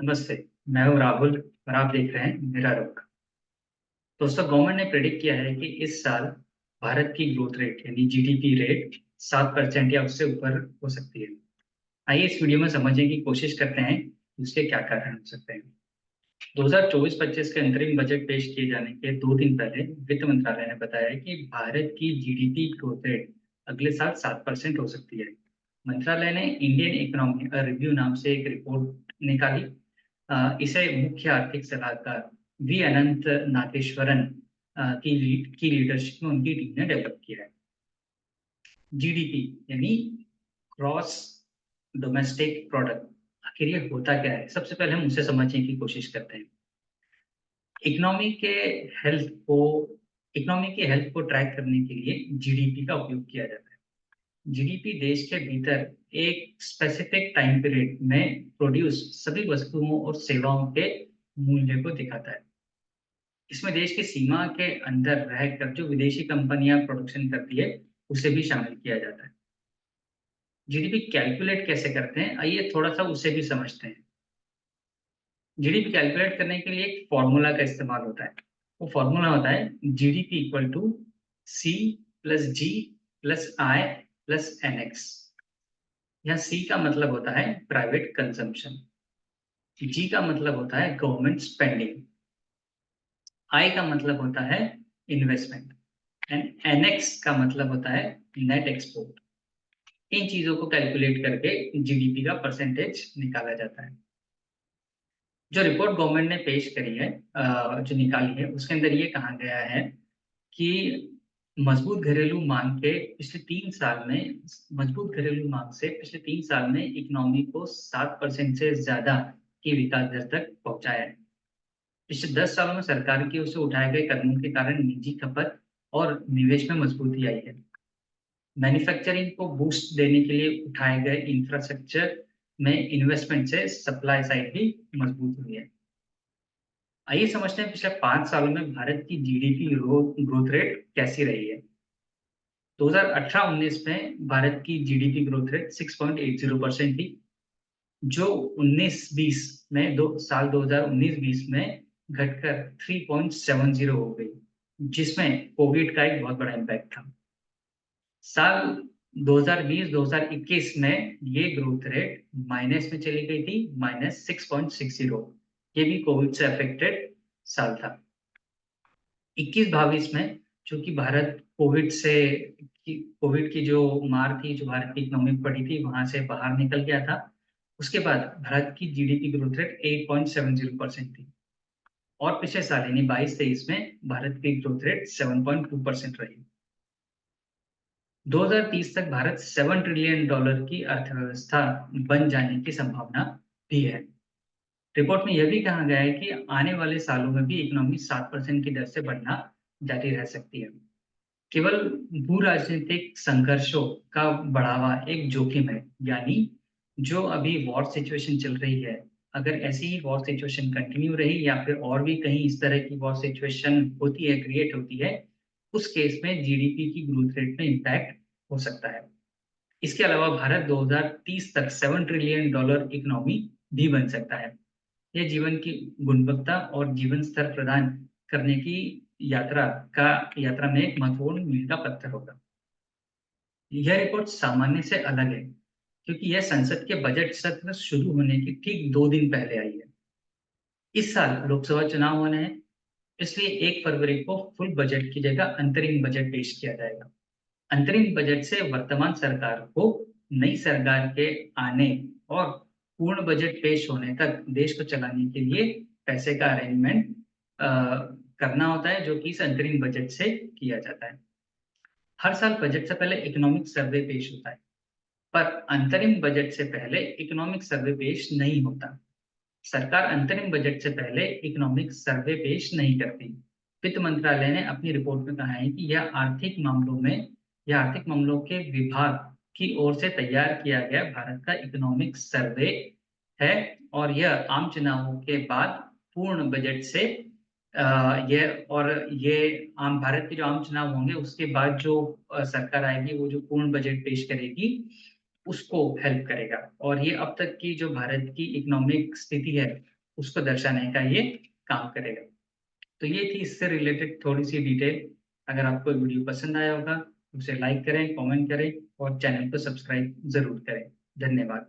नमस्ते। मैं हूँ राहुल और आप देख रहे हैं मेरा रुख। दोस्तों, गवर्नमेंट ने प्रेडिक्ट किया है कि इस साल भारत की ग्रोथ रेट यानी जीडीपी रेट 7% या उससे ऊपर हो सकती है। आइए इस वीडियो में समझने की कोशिश करते हैं कि उसके क्या कारण हो सकते हैं। 2024-25 के अंतरिम बजट पेश किए जाने के 2 दिन पहले वित्त मंत्रालय ने बताया कि भारत की जीडीपी ग्रोथ रेट अगले साल 7% हो सकती है। मंत्रालय ने इंडियन इकोनॉमी रिव्यू नाम से एक रिपोर्ट निकाली। इसे मुख्य आर्थिक सलाहकार वी अनंत नागेश्वरन की लीडरशिप में उनकी टीम ने डेवलप किया है। जीडीपी यानी ग्रॉस डोमेस्टिक प्रोडक्ट, आखिर ये होता क्या है? सबसे पहले हम उसे समझने की कोशिश करते हैं। इकोनॉमी के हेल्थ को इकोनॉमी की हेल्थ को ट्रैक करने के लिए जीडीपी का उपयोग किया जाता है। जीडीपी देश के भीतर एक स्पेसिफिक टाइम पीरियड में प्रोड्यूस सभी वस्तुओं और सेवाओं के मूल्य को दिखाता है। इसमें देश की सीमा के अंदर रहकर जो विदेशी कंपनियां प्रोडक्शन करती है उसे भी शामिल किया जाता है। जीडीपी कैलकुलेट कैसे करते हैं, आइए थोड़ा सा उसे भी समझते हैं। जीडीपी कैलकुलेट करने के लिए एक फॉर्मूला का इस्तेमाल होता है। वो फॉर्मूला होता है GDP equal to C plus G plus I plus N X. यहाँ सी का मतलब होता है प्राइवेट कंजम्पशन, जी का मतलब होता है गवर्नमेंट स्पेंडिंग, आई का मतलब होता है इन्वेस्टमेंट एंड एनएक्स का मतलब होता है नेट एक्सपोर्ट। इन चीजों को कैलकुलेट करके जीडीपी का परसेंटेज निकाला जाता है। जो रिपोर्ट गवर्नमेंट ने पेश करी है, जो निकाली है, उसके अंदर ये कहा गया है कि मजबूत घरेलू मांग के पिछले 3 साल में मजबूत घरेलू मांग से पिछले 3 साल में इकोनॉमी को 7% से ज्यादा की विकास दर तक पहुंचाया है। पिछले 10 सालों में सरकार की ओर से उठाए गए कदमों के कारण निजी खपत और निवेश में मजबूती आई है। मैन्युफैक्चरिंग को बूस्ट देने के लिए उठाए गए इंफ्रास्ट्रक्चर में इन्वेस्टमेंट से सप्लाई साइड भी मजबूत हुई है। आइए समझते हैं पिछले 5 सालों में भारत की जीडीपी ग्रोथ रेट कैसी रही है। 2018-19 में भारत की जीडीपी ग्रोथ रेट 6.80% थी, जो 19-20 में दो साल 2019-20 में घटकर 3.70 हो गई, जिसमें कोविड का एक बहुत बड़ा इम्पैक्ट था। साल 2020-2021 में ये ग्रोथ रेट माइनस में चली गई थी, -6.60। ये भी कोविड से अफेक्टेड साल था। 21-22 में चूंकि भारत कोविड की जो मार थी, जो भारत की इकोनॉमी पर पड़ी थी, वहां से बाहर निकल गया था। उसके बाद भारत की जीडीपी ग्रोथ रेट 8.70% थी और पिछले साल यानी 22-23 में भारत की ग्रोथ रेट 7.2% रही। 2030 तक भारत $7 ट्रिलियन की अर्थव्यवस्था बन जाने की संभावना भी है। रिपोर्ट में यह भी कहा गया है कि आने वाले सालों में भी इकोनॉमी 7% की दर से बढ़ना जारी रह सकती है। केवल भू राजनीतिक संघर्षों का बढ़ावा एक जोखिम है, यानी जो अभी वॉर सिचुएशन चल रही है, अगर ऐसी ही वॉर सिचुएशन कंटिन्यू रही या फिर और भी कहीं इस तरह की वॉर सिचुएशन होती है, क्रिएट होती है, उस केस में जीडीपी की ग्रोथ रेट में इम्पैक्ट हो सकता है। इसके अलावा भारत 2030 तक $7 ट्रिलियन इकोनॉमी भी बन सकता है। यह जीवन की गुणवत्ता और जीवन स्तर प्रदान करने की यात्रा में एक महत्वपूर्ण मील का पत्थर होगा। यह रिपोर्ट सामान्य से अलग है क्योंकि यह संसद के बजट सत्र शुरू होने के ठीक 2 दिन पहले आई है। इस साल लोकसभा चुनाव होने हैं, इसलिए 1 फरवरी को फुल बजट की जगह अंतरिम बजट पेश किया जाएगा। अंतरिम बजट से वर्तमान सरकार को नई सरकार के आने और पूर्ण बजट पेश होने तक देश को चलाने के लिए पैसे का अरेंजमेंट करना होता है, जो कि इस अंतरिम बजट से किया जाता है। हर साल बजट से पहले इकोनॉमिक सर्वे पेश होता है, पर अंतरिम बजट से पहले इकोनॉमिक सर्वे पेश नहीं होता। सरकार अंतरिम बजट से पहले इकोनॉमिक सर्वे पेश नहीं करती। वित्त मंत्रालय ने अपनी रिपोर्ट में कहा है कि यह आर्थिक मामलों के विभाग की ओर से तैयार किया गया भारत का इकोनॉमिक सर्वे है और यह आम चुनावों के बाद पूर्ण बजट से ये आम भारत के जो आम चुनाव होंगे उसके बाद जो सरकार आएगी, वो जो पूर्ण बजट पेश करेगी, उसको हेल्प करेगा, और ये अब तक की जो भारत की इकोनॉमिक स्थिति है उसको दर्शाने का ये काम करेगा। तो ये थी इससे रिलेटेड थोड़ी सी डिटेल। अगर आपको वीडियो पसंद आया होगा तो उसे लाइक करें, कमेंट करें और चैनल को सब्सक्राइब जरूर करें। धन्यवाद।